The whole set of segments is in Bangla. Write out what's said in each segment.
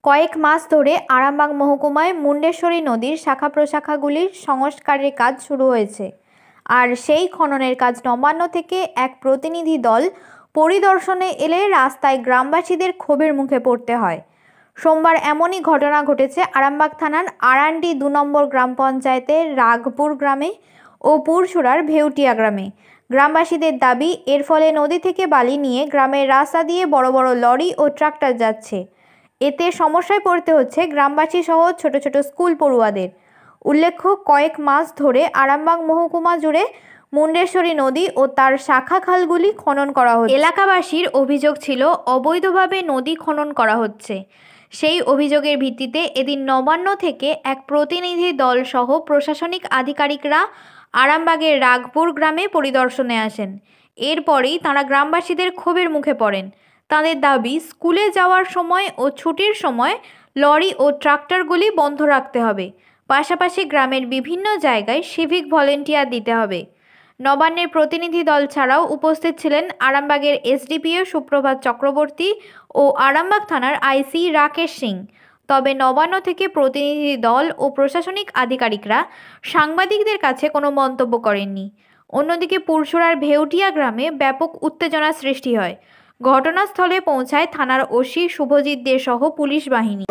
কয়েক মাস ধরে আরামবাগ মহকুমায় মুন্ডেশ্বরী নদীর শাখা প্রশাখাগুলির সংস্কারের কাজ শুরু হয়েছে। আর সেই খননের কাজ নবান্ন থেকে এক প্রতিনিধি দল পরিদর্শনে এলে রাস্তায় গ্রামবাসীদের ক্ষোভের মুখে পড়তে হয়। সোমবার এমনই ঘটনা ঘটেছে আরামবাগ থানার আরান্ডি ২ নম্বর গ্রাম পঞ্চায়েতের রাগপুর গ্রামে ও পুরসুরার ভেউটিয়া গ্রামে। গ্রামবাসীদের দাবি, এর ফলে নদী থেকে বালি নিয়ে গ্রামের রাস্তা দিয়ে বড় বড় লরি ও ট্রাক্টর যাচ্ছে। এতে সমস্যায় পড়তে হচ্ছে গ্রামবাসী সহ ছোট ছোট স্কুল পড়ুয়াদের। উল্লেখ্য, কয়েক মাস ধরে আরামবাগ মহকুমা জুড়ে মুন্ডেশ্বরী নদী ও তার শাখা খালগুলি খনন করা হচ্ছে। এলাকাবাসীর অভিযোগ ছিল অবৈধভাবে নদী খনন করা হচ্ছে। সেই অভিযোগের ভিত্তিতে এদিন নবান্ন থেকে এক প্রতিনিধি দল সহ প্রশাসনিক আধিকারিকরা আরামবাগের রাগপুর গ্রামে পরিদর্শনে আসেন। এরপরেই তাঁরা গ্রামবাসীদের ক্ষোভের মুখে পড়েন। তাদের দাবি, স্কুলে যাওয়ার সময় ও ছুটির সময় লরি ও ট্রাক্টরগুলি বন্ধ রাখতে হবে। পাশাপাশি গ্রামের বিভিন্ন জায়গায় সিভিক ভলেন্টিয়ার দিতে হবে। নবান্নের প্রতিনিধি দল ছাড়াও উপস্থিত ছিলেন আরামবাগের এসডিপিও সুপ্রভাত চক্রবর্তী ও আরামবাগ থানার আইসি রাকেশ সিং। তবে নবান্ন থেকে প্রতিনিধি দল ও প্রশাসনিক আধিকারিকরা সাংবাদিকদের কাছে কোনো মন্তব্য করেননি। অন্যদিকে পুরসুরার ভেউটিয়া গ্রামে ব্যাপক উত্তেজনা সৃষ্টি হয়। ঘটনাস্থলে পৌঁছায় থানার ওসি শুভজিৎ দে সহ পুলিশ বাহিনী।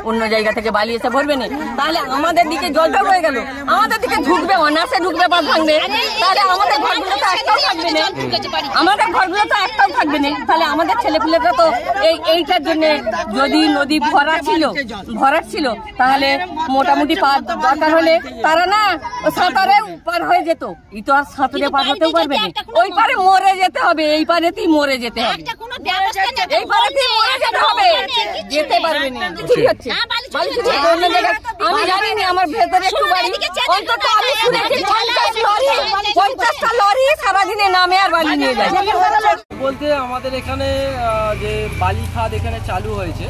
অন্য জায়গা থেকে বালি এসে ভরবে না, তাহলে আমাদের দিকে জলটা হয়ে গেল, আমাদের দিকে ঢুকবে, অনার্সে ঢুকবে, বাদ ভাঙবে, তাহলে আমাদের ঘরগুলো তো একটাও থাকবে না, আমাদের ঘরগুলো তো একটাও থাকবে না। তাহলে আমাদের ছেলেপুলেরা তো এইটার জন্য, যদি নদী ভরাট ছিল তাহলে মোটামুটি দরকার হলে তারা না সাঁতারে পার হয়ে যেত। এই তো আর সাঁতারে পার হতেও পারবে না, ওই পারে মরে যেতে হবে, এই পারেতেই মরে যেতে হবে, এই পারেতেই মরে যেতে হবে, যেতে পারবে না। ঠিক আছে, আমি জানি না, আমার ভেতরে একটু বাড়ি, অন্তত আমি শুনেছি 50টা লরি সারাদিনে নামে আর বালি নিয়ে যায়। বলতে আমাদের এখানে যে বালি খাদ এখানে চালু হয়েছে,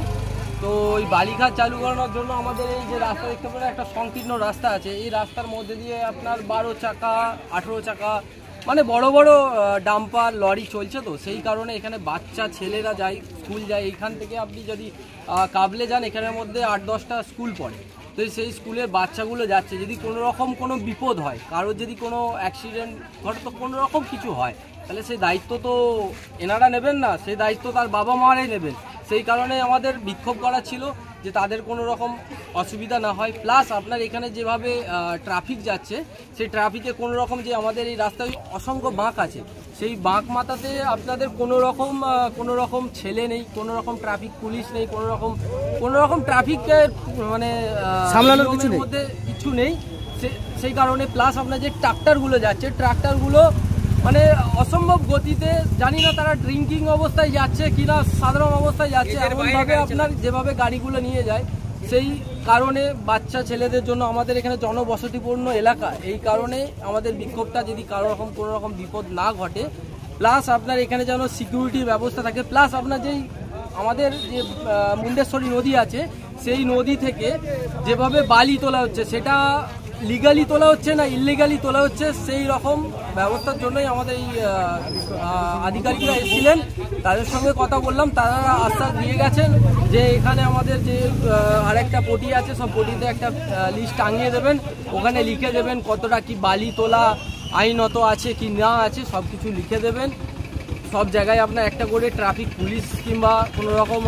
তো ওই বালি খাদ চালু করানোর জন্য আমাদের এই যে রাস্তা দেখতে পারেন, একটা সংকীর্ণ রাস্তা আছে। এই রাস্তার মধ্যে দিয়ে আপনার 12 চাকা 18 চাকা মানে বড় বড় ডাম্পার লরি চলছে। তো সেই কারণে এখানে বাচ্চা ছেলেরা যায়, স্কুল যায়। এইখান থেকে আপনি যদি কাবলে যান, এখানের মধ্যে 8-10টা স্কুল পড়ে। তো সেই স্কুলের বাচ্চাগুলো যাচ্ছে। যদি কোনো রকম কোনো বিপদ হয়, কারোর যদি কোনো অ্যাক্সিডেন্ট ঘটে, তো কোনো রকম কিছু হয়, তাহলে সেই দায়িত্ব তো এনারা নেবেন না, সেই দায়িত্ব তার বাবা মারাই নেবেন। সেই কারণে আমাদের বিক্ষোভ করা ছিল যে তাদের কোনো রকম অসুবিধা না হয়। প্লাস আপনার এখানে যেভাবে ট্রাফিক যাচ্ছে, সেই ট্রাফিকে কোনো রকম, যে আমাদের এই রাস্তায় অসংখ্য বাঁক আছে, সেই বাঁক মাথাতে আপনাদের কোনো রকম ছেলে নেই, কোনো রকম ট্রাফিক পুলিশ নেই, কোনো রকম ট্রাফিকের মানে সামলানোর মধ্যে কিছু নেই। সেই কারণে প্লাস আপনার যে ট্রাক্টরগুলো যাচ্ছে, ট্রাক্টরগুলো মানে অসম্ভব গতিতে, জানি না তারা ড্রিঙ্কিং অবস্থায় যাচ্ছে কিনা সাধারণ অবস্থায় যাচ্ছে, এমনভাবে আপনার যেভাবে গাড়িগুলো নিয়ে যায়। সেই কারণে বাচ্চা ছেলেদের জন্য আমাদের এখানে জনবসতিপূর্ণ এলাকা, এই কারণে আমাদের বিক্ষোভটা, যদি কোনো রকম বিপদ না ঘটে, প্লাস আপনার এখানে যেন সিকিউরিটির ব্যবস্থা থাকে, প্লাস আপনার যেই আমাদের যে মুন্ডেশ্বরী নদী আছে, সেই নদী থেকে যেভাবে বালি তোলা হচ্ছে, সেটা লিগালি তোলা হচ্ছে না ইললিগালি তোলা হচ্ছে, সেই রকম ব্যবস্থার জন্যই আমাদের এই আধিকারিকরা এসেছিলেন। তাদের সঙ্গে কথা বললাম, তারা আশ্বাস দিয়ে গেছেন যে এখানে আমাদের যে আরেকটা পটি আছে, সব পটিতে একটা লিস্ট টাঙিয়ে দেবেন, ওখানে লিখে দেবেন কতটা কি বালি তোলা আইনত আছে কি না আছে, সব কিছু লিখে দেবেন। সব জায়গায় আপনার একটা করে ট্রাফিক পুলিশ কিংবা কোনো রকম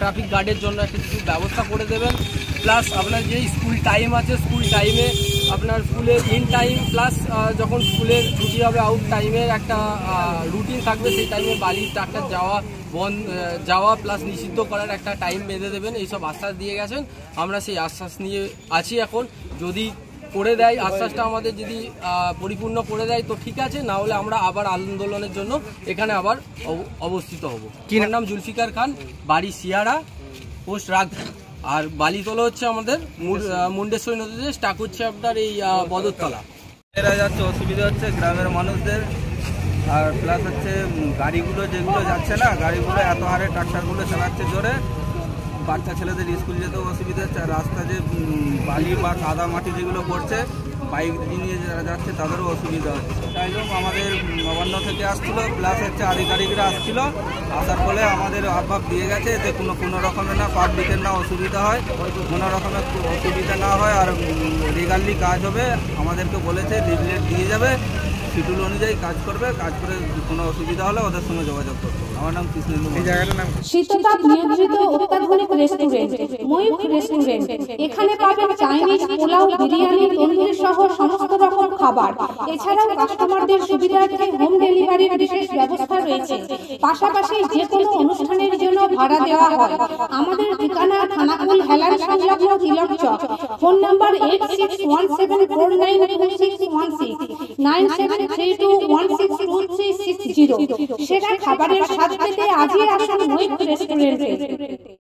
ট্রাফিক গার্ডের জন্য একটা কিছু ব্যবস্থা করে দেবেন। প্লাস আপনার যে স্কুল টাইম আছে, স্কুল টাইমে আপনার স্কুলের ইন টাইম প্লাস যখন স্কুলের ছুটি হবে আউট টাইমের একটা রুটিন থাকবে, সেই টাইমে বালি ট্রাক্টর যাওয়া প্লাস নিষিদ্ধ করার একটা টাইম বেঁধে দেবেন। এইসব আশ্বাস দিয়ে গেছেন, আমরা সেই আশ্বাস নিয়ে আছি। এখন যদি করে দেয়, আশ্বাসটা আমাদের যদি পরিপূর্ণ করে দেয় তো ঠিক আছে, না হলে আমরা আবার আন্দোলনের জন্য এখানে আবার অবস্থিত হব। কি নাম? জুলফিকার খান, বাড়ি সিয়ারা, পোস্ট রাগ। আর বালি তোলা হচ্ছে আমাদের মুন্ডেশ্বরী নদীতে, স্টাক হচ্ছে আপনার এই বদরতলা। এরা যাচ্ছে, অসুবিধা হচ্ছে গ্রামের মানুষদের, আর প্লাস হচ্ছে গাড়িগুলো যেগুলো যাচ্ছে না, গাড়িগুলো এত হারে ট্রাক্টরগুলো চালাচ্ছে জোরে, বাচ্চা ছেলেদের স্কুল যেতেও অসুবিধা হচ্ছে। আর রাস্তা যে বালি বা কাদা মাটি যেগুলো পড়ছে, বাইক নিয়ে যারা যাচ্ছে তাদেরও অসুবিধা হচ্ছে। তাই জন্য আমাদের নবান্ন থেকে আসছিলো, প্লাস হচ্ছে আধিকারিকরা আসছিল, আসার ফলে আমাদের আহ্বান দিয়ে গেছে যে কোনো রকমের না পাবলিকের না অসুবিধা হয়, কোনো রকমের অসুবিধা না হয়, আর রেগালি কাজ হবে। আমাদেরকে বলেছে লিফলেট দিয়ে যাবে, শিডিউল অনুযায়ী কাজ করবে, কাজ করে কোনো অসুবিধা হলে ওদের সঙ্গে যোগাযোগ করবে। আমার নাম কৃষ্ণেন্দু। এই জায়গাটার নাম শীততাপ নিয়ন্ত্রিত অত্যাধুনিক রেস্টুরেন্ট ময়ূখ রেস্টুরেন্ট। এখানে পাবেন চাইনিজ, পোলাও, বিরিয়ানি, তন্দুরি সহ সমস্ত রকম খাবার। এছাড়াও কাস্টমারদের সুবিধার্থে হোম ডেলিভারির বিশেষ ব্যবস্থা রয়েছে। পাশাপাশি যে কোনো অনুষ্ঠানের জন্য ভাড়া দেওয়া হয়। আমাদের ঠিকানা খানাকুল হেলান সংলগ্ন তিলক চক। Phone number 8617492616 9732162360। সেরা খাবারের স্বাদ পেতে আজই আসুন ময়ূখ রেস্টুরেন্টে।